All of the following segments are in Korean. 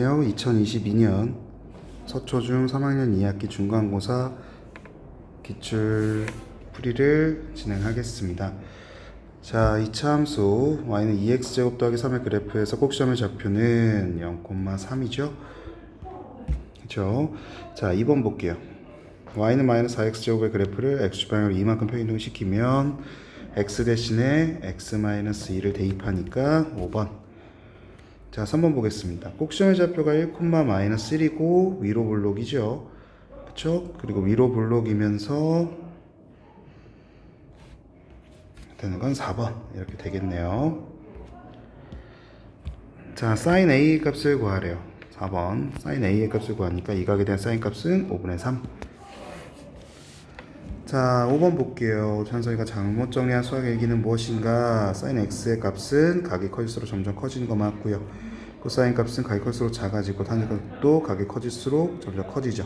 2022년 서초중 3학년 2학기 중간고사 기출 풀이를 진행하겠습니다. 자, 이차 함수 y는 2x제곱 더하기 3의 그래프에서 꼭지점의 좌표는 0,3이죠. 그렇죠? 자, 2번 볼게요. y는 마이너스 4x제곱의 그래프를 x방향으로 이만큼 평행이동시키면 x 대신에 x-2를 대입하니까 5번. 자, 3번 보겠습니다. 꼭지점의 좌표가 1,-1이고 위로 볼록이죠. 그쵸? 그리고 위로 볼록이면서 되는 건 4번 이렇게 되겠네요. 자, sin A 값을 구하래요. 4번 sin A의 값을 구하니까 이 각에 대한 sin 값은 5분의 3. 자, 5번 볼게요. 찬서이가 잘못 정리한 수학의 일기는 무엇인가? sin x의 값은 각이 커질수록 점점 커지는 거 맞고요. 코사인 값은 각이 커질수록 작아지고 탄젠트 값도 각이 커질수록 점점 커지죠.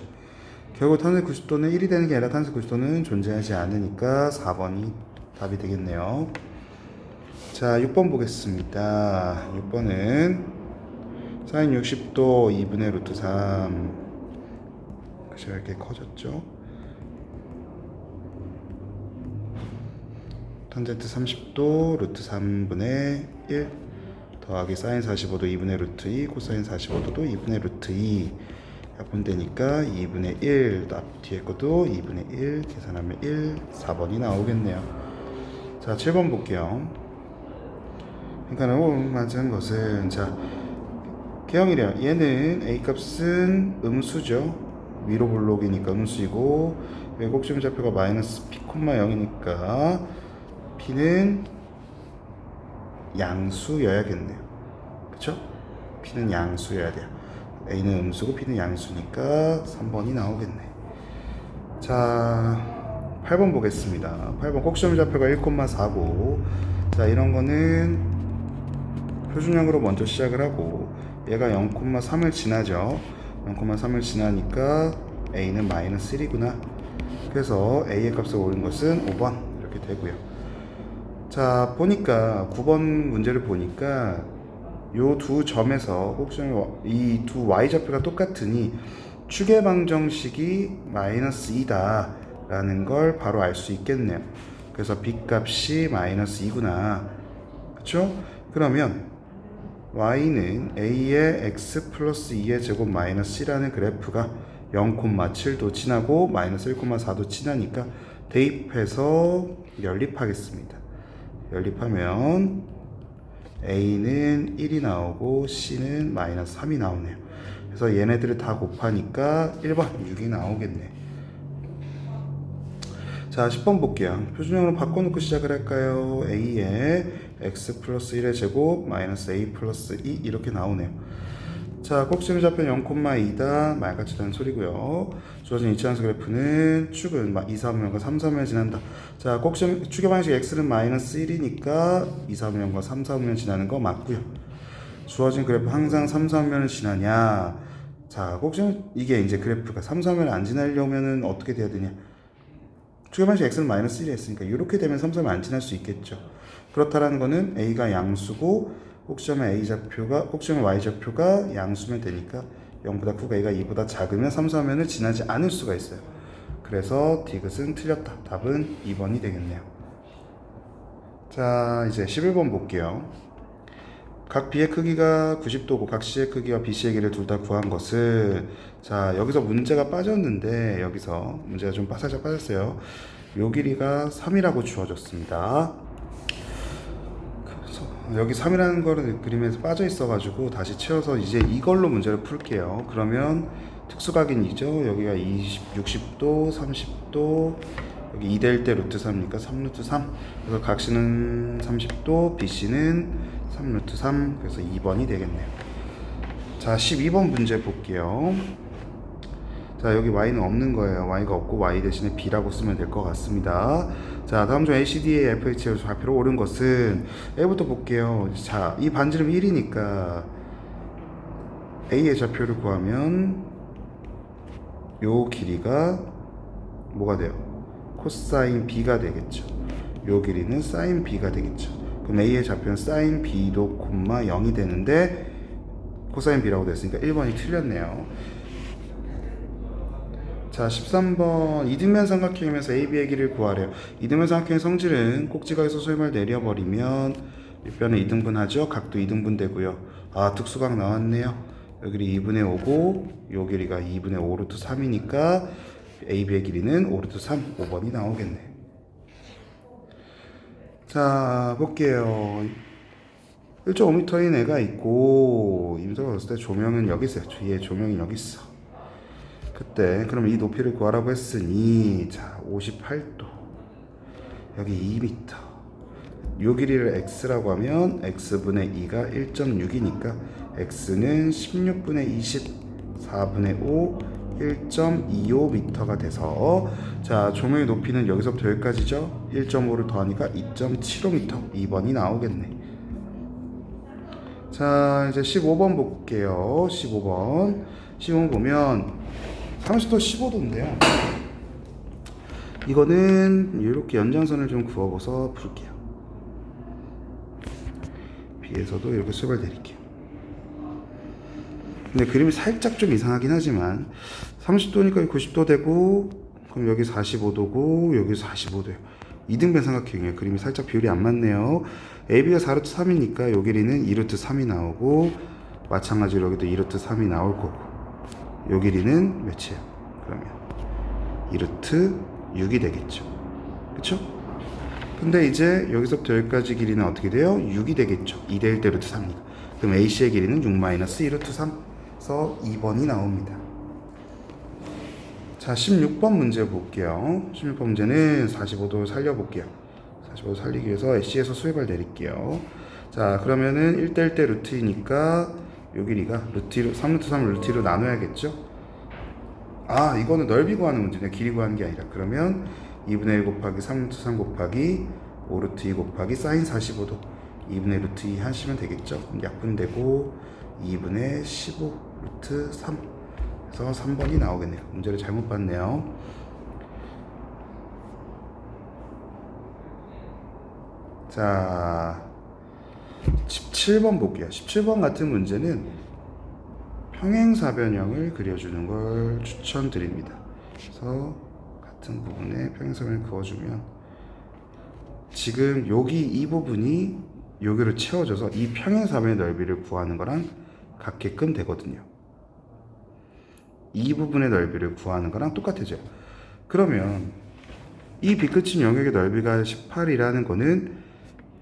결국 탄젠트 90도는 1이 되는 게 아니라 탄젠트 90도는 존재하지 않으니까 4번이 답이 되겠네요. 자, 6번 보겠습니다. 6번은 sin 60도 2분의 루트 3. 그쵸, 이렇게 커졌죠. 탄젠트 30도 루트 3분의 1 더하기 사인 45도 2분의 루트 2 코사인 45도도 2분의 루트 2 약분되니까 2분의 1 앞 뒤에 것도 2분의 1 계산하면 1 4번이 나오겠네요. 자, 7번 볼게요. 그러니까 맞은 것은 자 개형이래요. 얘는 a 값은 음수죠. 위로 볼록이니까 음수이고 꼭지점 좌표가 마이너스 p, 0이니까 p는 양수여야겠네요. 그쵸? p는 양수여야 돼요. a는 음수고 p는 양수니까 3번이 나오겠네. 자, 8번 보겠습니다. 8번 꼭지점 좌표가 1,4고 자, 이런 거는 표준형으로 먼저 시작을 하고 얘가 0,3을 지나죠. 0,3을 지나니까 a는 마이너스 1이구나. 그래서 a의 값을 옳은 것은 5번 이렇게 되고요. 자, 보니까 9번 문제를 보니까 요 두 점에서 꼭지점 이 두 y좌표가 똑같으니 추계 방정식이 마이너스 2다 라는 걸 바로 알 수 있겠네요. 그래서 b 값이 마이너스 2구나. 그쵸? 그러면 y는 a의 x 플러스 2의 제곱 마이너스 c라는 그래프가 0,7도 지나고 마이너스 1,4도 지나니까 대입해서 연립하겠습니다. 연립하면 a는 1이 나오고 c는 마이너스 3이 나오네요. 그래서 얘네들을 다 곱하니까 1번 6이 나오겠네. 자, 10번 볼게요. 표준형으로 바꿔놓고 시작을 할까요? a에 x 플러스 1의 제곱 마이너스 a 플러스 2 이렇게 나오네요. 자, 꼭지점 좌표 0,2다 말같이 되는 소리고요. 주어진 이차함수 그래프는 축은 2, 4분면과 3, 4분면 지난다. 자, 꼭지점 축의 방식 x는 마이너스 1이니까 2, 4분면과 3, 4분면 지나는 거 맞고요. 주어진 그래프 항상 3, 4분면을 지나냐? 자, 꼭지점 이게 이제 그래프가 3, 4분면을 안 지나려면은 어떻게 돼야 되냐? 축의 방식 x는 마이너스 1이 했으니까 이렇게 되면 3, 4분면 안 지날 수 있겠죠. 그렇다라는 거는 a가 양수고 꼭지점의 꼭지점의 y좌표가 양수면 되니까 0보다 크고 a가 2보다 작으면 3, 4면을 지나지 않을 수가 있어요. 그래서 디귿은 틀렸다. 답은 2번이 되겠네요. 자, 이제 11번 볼게요. 각 B의 크기가 90도고 각 C의 크기와 BC의 길이를 둘 다 구한 것을 자, 여기서 문제가 빠졌는데 여기서 문제가 좀 살짝 빠졌어요. 요 길이가 3이라고 주어졌습니다. 여기 3이라는 거는 그림에서 빠져 있어 가지고 다시 채워서 이제 이걸로 문제를 풀게요. 그러면 특수각인이죠. 여기가 60도 30도 여기 2대1 때 루트 3이니까 3루트 3. 그래서 각C는 30도 BC는 3루트 3. 그래서 2번이 되겠네요. 자, 12번 문제 볼게요. 자, 여기 y는 없는 거예요. y가 없고 y 대신에 b라고 쓰면 될 것 같습니다. 자, 다음 중 ACD의 FH의 좌표로 옳은 것은 A부터 볼게요. 자, 이 반지름 1이니까 A의 좌표를 구하면 요 길이가 뭐가 돼요? 코사인 B가 되겠죠. 요 길이는 사인 B가 되겠죠. 그럼 A의 좌표는 사인 B도 0이 되는데 코사인 B라고 됐으니까 1번이 틀렸네요. 자, 13번 이등변 삼각형이면서 AB의 길이를 구하래요. 이등변 삼각형의 성질은 꼭지각에서 소임을 내려버리면 윗변은 이등분하죠. 각도 이등분되고요. 아, 특수각 나왔네요. 여기 2분의 5고 요 길이가 2분의 5 루트 3이니까 AB의 길이는 5 루트 3, 5번이 나오겠네. 자, 볼게요. 1.5m인 애가 있고 임사가 봤을 때 조명은 여기 있어요. 뒤에 조명이 여기 있어. 그때 그럼 이 높이를 구하라고 했으니 자 58도 여기 2m 요 길이를 x라고 하면 x분의 2가 1.6이니까 x는 16분의 20 4분의 5 1.25m가 돼서 자 조명의 높이는 여기서부터 여기까지죠. 1.5를 더하니까 2.75m 2번이 나오겠네. 자 이제 15번 볼게요. 15번 보면 30도 15도인데요. 이거는 이렇게 연장선을 좀 그어서 풀게요. B에서도 이렇게 수열 내릴게요. 근데 그림이 살짝 좀 이상하긴 하지만 30도니까 90도 되고 그럼 여기 45도고 여기 45도예요. 이등변 삼각형이에요. 그림이 살짝 비율이 안 맞네요. AB가 4루트 3이니까 요 길이는 2루트 3이 나오고 마찬가지로 여기도 2루트 3이 나올 거고 요 길이는 몇이에요? 그러면 2루트 6이 되겠죠. 그쵸? 근데 이제 여기서부터 여기까지 길이는 어떻게 돼요? 6이 되겠죠. 2대 1대 루트 3이니까. 그럼 AC의 길이는 6-2루트 3에서 2번이 나옵니다. 자, 16번 문제 볼게요. 16번 문제는 45도 살려볼게요. 45도 살리기 위해서 AC에서 수획을 내릴게요. 자, 그러면은 1대 1대 루트이니까 요 길이가 루트로 3루트 3을 루트로 나눠야겠죠. 아 이거는 넓이 구하는 문제네. 길이 구하는 게 아니라. 그러면 2분의 1 곱하기 3루트 3 곱하기 5루트 2 곱하기 사인 45도 2분의 루트 2 하시면 되겠죠. 그럼 약분되고 2분의 15 루트 3 그래서 3번이 나오겠네요. 문제를 잘못 봤네요. 자 17번 볼게요. 17번 같은 문제는 평행사변형을 그려주는 걸 추천드립니다. 그래서 같은 부분에 평행사변을 그어주면 지금 여기 이 부분이 여기로 채워져서 이 평행사변의 넓이를 구하는 거랑 같게끔 되거든요. 이 부분의 넓이를 구하는 거랑 똑같아져요. 그러면 이 비끝인 영역의 넓이가 18이라는 거는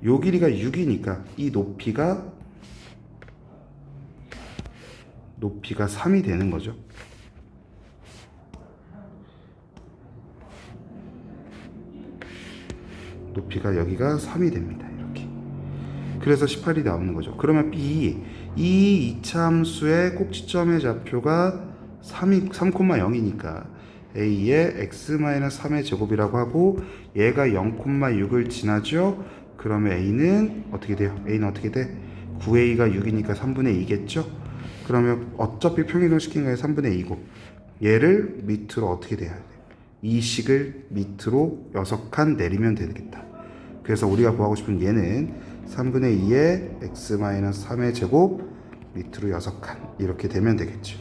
요 길이가 6이니까 이 높이가 3이 되는 거죠. 높이가 여기가 3이 됩니다. 이렇게. 그래서 18이 나오는 거죠. 그러면 B, 이 이차함수의 꼭지점의 좌표가 3,0이니까 A의 x-3의 제곱이라고 하고 얘가 0,6을 지나죠. 그러면 A는 어떻게 돼요? A는 어떻게 돼? 9A가 6이니까 3분의 2겠죠? 그러면 어차피 평행이동시킨 거에 3분의 2고 얘를 밑으로 어떻게 돼야 돼? 이 식을 밑으로 6칸 내리면 되겠다. 그래서 우리가 구하고 싶은 얘는 3분의 2의 x-3의 제곱 밑으로 6칸 이렇게 되면 되겠죠.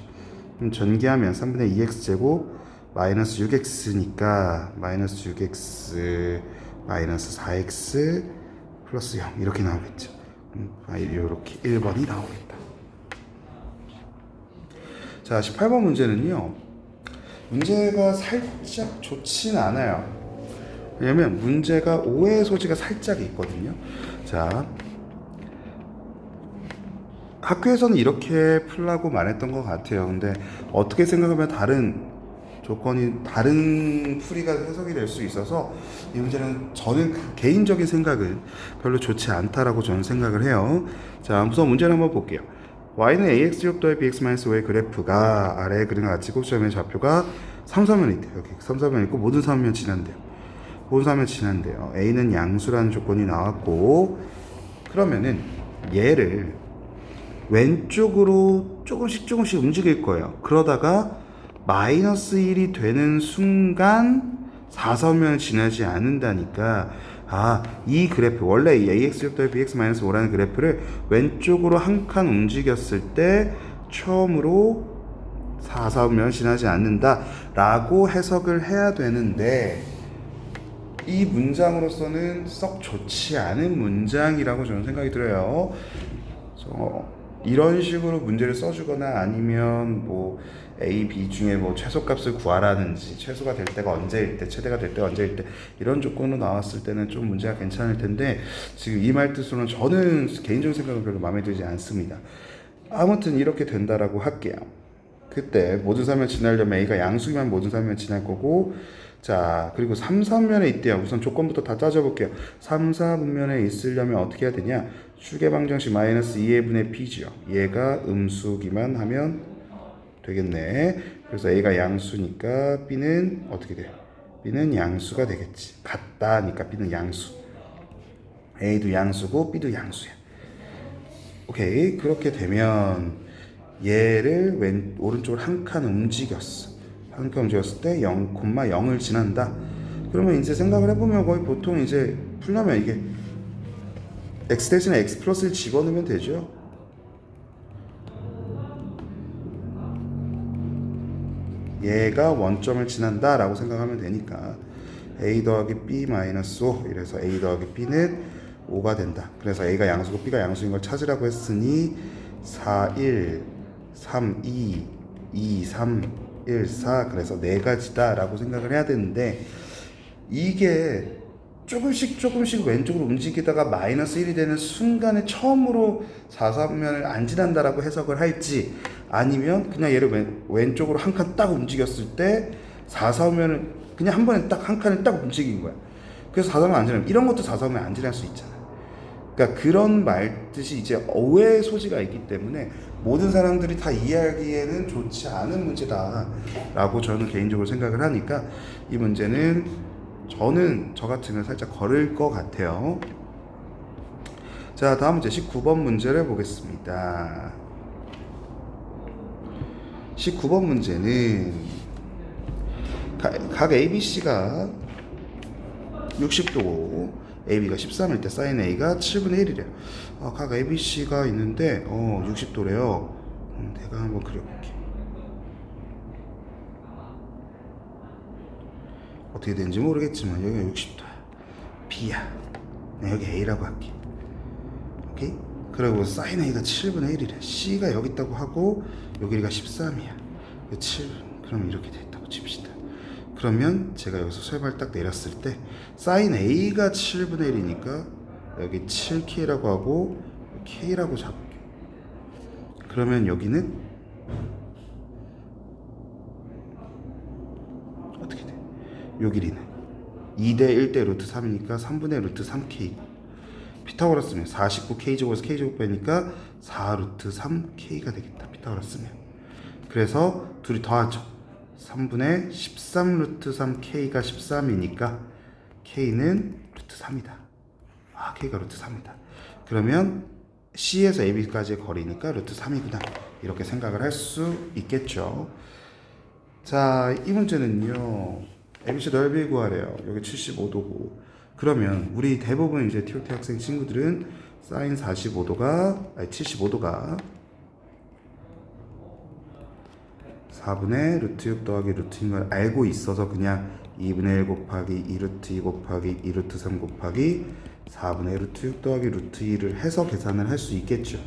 그럼 전개하면 3분의 2x 제곱 마이너스 6x니까 마이너스 6x 마이너스 4x 플러스 0 이렇게 나오겠죠. 이렇게 1번이 나오겠다. 자 18번 문제는요. 문제가 살짝 좋진 않아요. 왜냐면 문제가 오해의 소지가 살짝 있거든요. 자 학교에서는 이렇게 풀라고 말했던 것 같아요. 근데 어떻게 생각하면 다른 조건이 다른 풀이가 해석이 될 수 있어서 이 문제는 저는 개인적인 생각은 별로 좋지 않다라고 저는 생각을 해요. 자 우선 문제를 한번 볼게요. y는 ax 더하기 bx-5의 그래프가 아래에 그림과 같이 꼭지점의 좌표가 3, 4면이 있대요. 여기 3, 4면 있고 모든 3면 지난대요. 모든 3면 지난대요. a는 양수라는 조건이 나왔고 그러면은 얘를 왼쪽으로 조금씩 움직일 거예요. 그러다가 마이너스 1이 되는 순간 4서면을 지나지 않는다니까 이 그래프 원래 이 ax 더하기 bx-5라는 그래프를 왼쪽으로 한 칸 움직였을 때 처음으로 4, 4분면을 지나지 않는다 라고 해석을 해야 되는데, 이 문장으로서는 썩 좋지 않은 문장이라고 저는 생각이 들어요. 이런 식으로 문제를 써주거나 아니면 뭐 A, B 중에 뭐 최소값을 구하라든지, 최소가 될 때가 언제일 때, 최대가 될 때가 언제일 때, 이런 조건으로 나왔을 때는 좀 문제가 괜찮을 텐데, 지금 이 말 뜻으로는 저는 개인적인 생각은 별로 마음에 들지 않습니다. 아무튼 이렇게 된다라고 할게요. 그때 모든 사면을 지나려면 A가 양수이면 모든 사면을 지날 거고, 자, 그리고 3, 4분면에 있대요. 우선 조건부터 다 따져볼게요. 3, 4분면에 있으려면 어떻게 해야 되냐? 축의 방정식 마이너스 2분의 P죠. 얘가 음수기만 하면 되겠네. 그래서 A가 양수니까 B는 어떻게 돼? B는 양수가 되겠지. 같다니까 B는 양수. A도 양수고 B도 양수야. 오케이. 그렇게 되면 얘를 오른쪽으로 한 칸 움직였어. 한 칸 움직였을 때 0,0을 지난다. 그러면 이제 생각을 해보면 거의 보통 이제 풀려면 이게 x 대신에 x 플러스를 집어넣으면 되죠. 얘가 원점을 지난다 라고 생각하면 되니까 a 더하기 b 마이너스 5, 이래서 a 더하기 b는 5가 된다. 그래서 a가 양수고 b가 양수인 걸 찾으라고 했으니 4, 1, 3, 2, 2, 3, 1, 4, 그래서 네 가지다 라고 생각을 해야 되는데, 이게 조금씩 왼쪽으로 움직이다가 마이너스 1이 되는 순간에 처음으로 4, 4면을 안 지난다라고 해석을 할지, 아니면 그냥 얘를 왼쪽으로 한 칸 딱 움직였을 때 4, 4면을 그냥 한 번에 딱 한 칸을 딱 움직인 거야. 그래서 4, 4면 안 지나면, 이런 것도 4, 4면 안 지날 수 있잖아. 그러니까 그런 말 뜻이 이제 오해의 소지가 있기 때문에 모든 사람들이 다 이해하기에는 좋지 않은 문제다라고 저는 개인적으로 생각을 하니까, 이 문제는 저는 저 같으면 살짝 걸을 것 같아요. 자, 다음 문제 19번 문제를 보겠습니다. 19번 문제는 각 ABC가 60도고 AB가 13일 때 sin A가 7분의 1이래요. 각 ABC가 있는데 60도래요. 내가 한번 그려볼게. 어떻게 되는지 모르겠지만 여기가 60도야. B야. 네, 여기 A라고 할게. 오케이? 그리고 sin A가 7분의 1이래. C가 여기 있다고 하고 여기가 13이야. 7. 그럼 이렇게 됐다고 칩시다. 그러면 제가 여기서 쇠발 딱 내렸을 때 sin A가 7분의 1이니까 여기 7K라고 하고 K라고 잡을게. 그러면 여기는 어떻게 돼? 요 길이는 2대 1대 루트 3이니까 3분의 루트 3K. 피타고라스면 49K제곱에서 K제곱 빼니까 4 루트 3K가 되겠다. 피타고라스면. 그래서 둘이 더하죠. 3분의 13 루트 3K가 13이니까 K는 루트 3이다. K가 루트 3이다. 그러면 C에서 AB까지의 거리니까 루트 3이구나. 이렇게 생각을 할 수 있겠죠. 자, 이 문제는요. ABC 넓이 구하래요. 여기 75도고. 그러면 우리 대부분 이제 TOT 학생 친구들은 사인 75도가 4분의 루트 6 더하기 루트인 걸 알고 있어서 그냥 2분의 1 곱하기 2 루트 2 곱하기 2 루트 3 곱하기 4분의 루트 6 더하기 루트 2를 해서 계산을 할 수 있겠죠.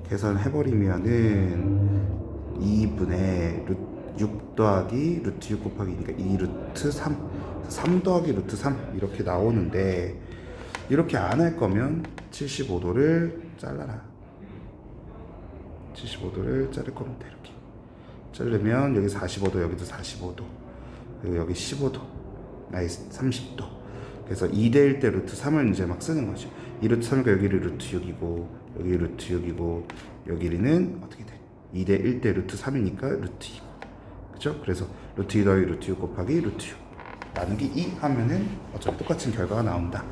계산해버리면은 2분의 6 더하기 루트 6 곱하기니까 2 루트 3 더하기 루트 3 이렇게 나오는데, 이렇게 안 할 거면 75도를 잘라라. 75도를 자를 겁니다. 이렇게 자르면 여기 45도, 여기도 45도, 그리고 여기 15도, 30도. 그래서 2대 1대 루트 3을 이제 막 쓰는 거죠. 2 루트 3이니까 여기를 루트 6이고 여기 루트 6이고 여기는 어떻게 돼? 2대 1대 루트 3이니까 루트 2고. 그죠? 그래서 루트 2 더하기 루트 6 곱하기 루트 6 나누기 2 하면은 어차피 똑같은 결과가 나온다.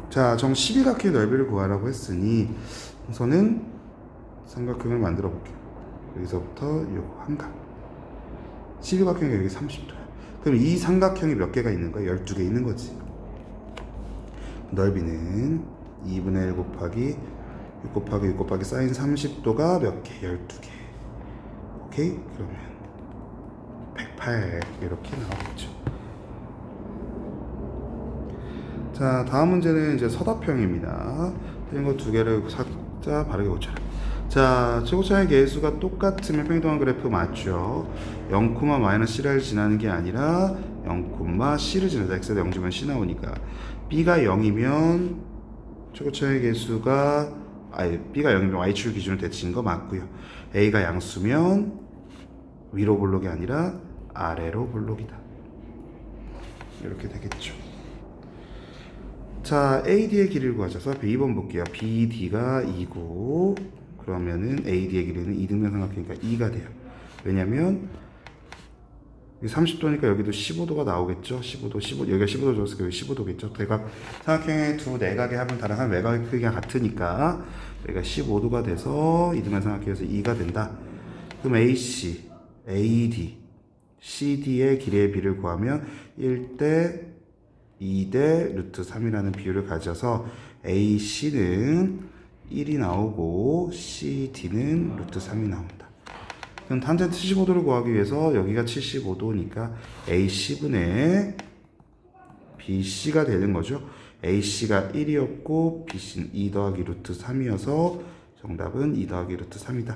자, 정 12각형의 넓이를 구하라고 했으니 우선은 삼각형을 만들어 볼게요. 여기서부터 요 한각 12각형이 여기 30도야. 그럼 이 삼각형이 몇 개가 있는 거야? 12개 있는 거지. 넓이는 2분의 1 곱하기 6 곱하기 6 곱하기 사인 30도가 몇 개? 12개. 오케이? 그러면 108 이렇게 나오겠죠. 자, 다음 문제는 이제 서답형입니다. 틀린 거 두 개를 삭자 바르게 고쳐라. 자, 최고차의 개수가 똑같으면 평행동안 그래프 맞죠? 0,-C를 지나는 게 아니라 0,C를 지나다. x에다 0 주면 C 나오니까 b가 0이면 최고차의 개수가 b가 0이면 y축 기준으로 대칭인 거 맞고요. a가 양수면 위로 볼록이 아니라 아래로 볼록이다. 이렇게 되겠죠. 자, AD의 길이를 구하셔서 2번 볼게요. BD가 2고 그러면은 AD의 길이는 이등변 삼각형이니까 2가 돼요. 왜냐면 30도니까 여기도 15도가 나오겠죠. 15도, 15, 여기가 15도 줬으니까 여기 15도겠죠. 대각 삼각형의 두 내각의 합은 다른 외곽의 크기가 같으니까 여기가 15도가 돼서 이등변 삼각형에서 2가 된다. 그럼 AC, AD, CD의 길이의 비를 구하면 1대 2대 루트 3이라는 비율을 가져서 AC는 1이 나오고 CD는 루트 3이 나온다. 그럼 탄젠트 75도를 구하기 위해서 여기가 75도니까 AC분의 BC가 되는 거죠. AC가 1이었고 BC는 2 더하기 루트 3이어서 정답은 2 더하기 루트 3이다.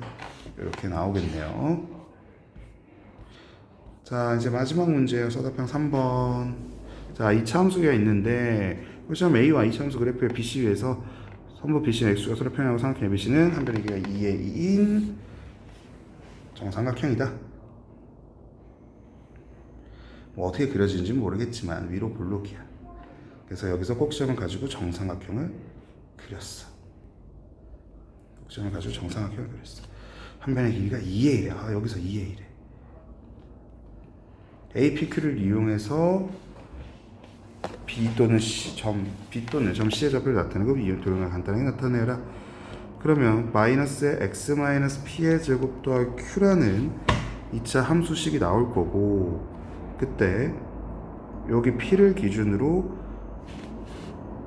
이렇게 나오겠네요. 자, 이제 마지막 문제예요. 서답형 3번. 자, 이차함수가 있는데 시험 A와 이차함수 그래프의 BC 위에서 선부 BC는 X가 서로 평행하고 삼각형 ABC는 한 변의 길이가 2의 2인 정삼각형이다. 뭐 어떻게 그려지는지 모르겠지만 위로 볼록이야. 그래서 여기서 꼭지점을 가지고 정삼각형을 그렸어. 꼭지점을 가지고 정삼각형을 그렸어. 한 변의 길이가 2의 1. 여기서 2의 1에 APQ를 이용해서 B 또는 점 C의 좌표를 나타내고 이 도형을 간단하게 나타내라. 그러면 마이너스 x 마이너스 p의 제곱 더하기 q라는 2차 함수식이 나올 거고 그때 여기 p를 기준으로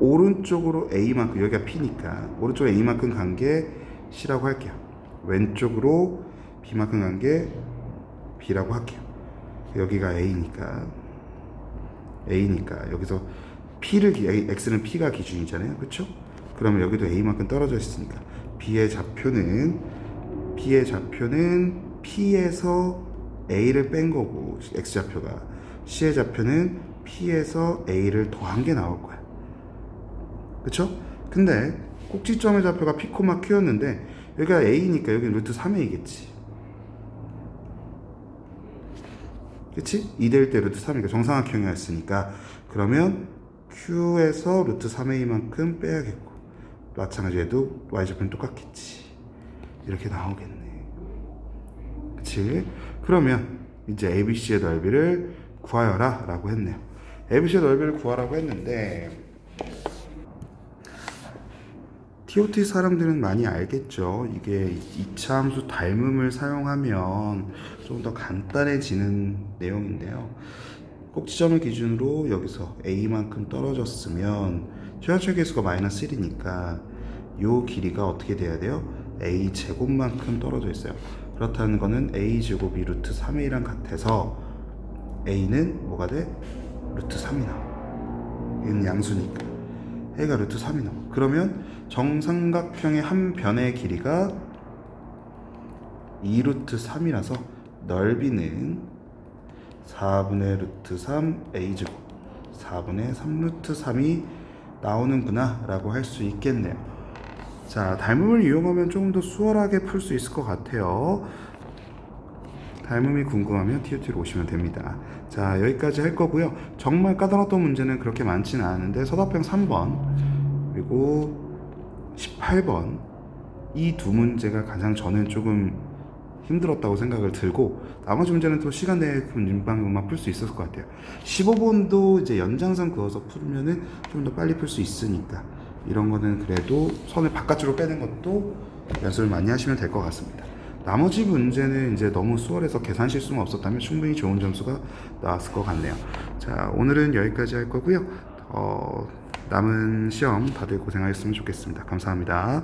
오른쪽으로 a만큼 여기가 p니까 오른쪽에 a만큼 간 게 c라고 할게요. 왼쪽으로 b만큼 간 게 b라고 할게요. 여기가 A니까 여기서 x는 P가 기준이잖아요. 그쵸? 그러면 여기도 A만큼 떨어져 있으니까 B의 좌표는 P에서 A를 뺀 거고 X좌표가 C의 좌표는 P에서 A를 더한 게 나올 거야. 그쵸? 근데 꼭지점의 좌표가 P, Q였는데 여기가 A니까 여기는 루트 3A겠지. 그치? 2대1 대 루트 3이니까 정삼각형이었으니까 그러면 Q에서 루트 3A만큼 빼야겠고 마찬가지로 해도 Y좌표는 똑같겠지. 이렇게 나오겠네. 그치? 그러면 이제 ABC의 넓이를 구하여라 라고 했네요. ABC의 넓이를 구하라고 했는데 TOT 사람들은 많이 알겠죠. 이게 2차 함수 닮음을 사용하면 좀 더 간단해지는 내용인데요. 꼭지점을 기준으로 여기서 A만큼 떨어졌으면 최하철 개수가 마이너스 1이니까 이 길이가 어떻게 돼야 돼요? A 제곱만큼 떨어져 있어요. 그렇다는 거는 A 제곱이 루트 3A랑 같아서 A는 뭐가 돼? 루트 3이 나와. 얘는 양수니까 A가 루트 3이 나와. 그러면 정삼각형의 한 변의 길이가 2루트 3이라서 넓이는 4분의 루트 3 A제곱 4분의 3루트 3이 나오는구나 라고 할 수 있겠네요. 자, 닮음을 이용하면 조금 더 수월하게 풀 수 있을 것 같아요. 닮음이 궁금하면 TOT로 오시면 됩니다. 자, 여기까지 할 거고요. 정말 까다로웠던 문제는 그렇게 많지는 않은데 서답형 3번 그리고 18번 이 두 문제가 가장 저는 조금 힘들었다고 생각을 들고 나머지 문제는 또 시간 내에 금방금방 풀 수 있었을 것 같아요. 15번도 이제 연장선 그어서 풀면은 좀 더 빨리 풀 수 있으니까 이런 거는 그래도 선을 바깥으로 빼는 것도 연습을 많이 하시면 될 것 같습니다. 나머지 문제는 이제 너무 수월해서 계산 실수가 없었다면 충분히 좋은 점수가 나왔을 것 같네요. 자, 오늘은 여기까지 할 거고요. 남은 시험 다들 고생하셨으면 좋겠습니다. 감사합니다.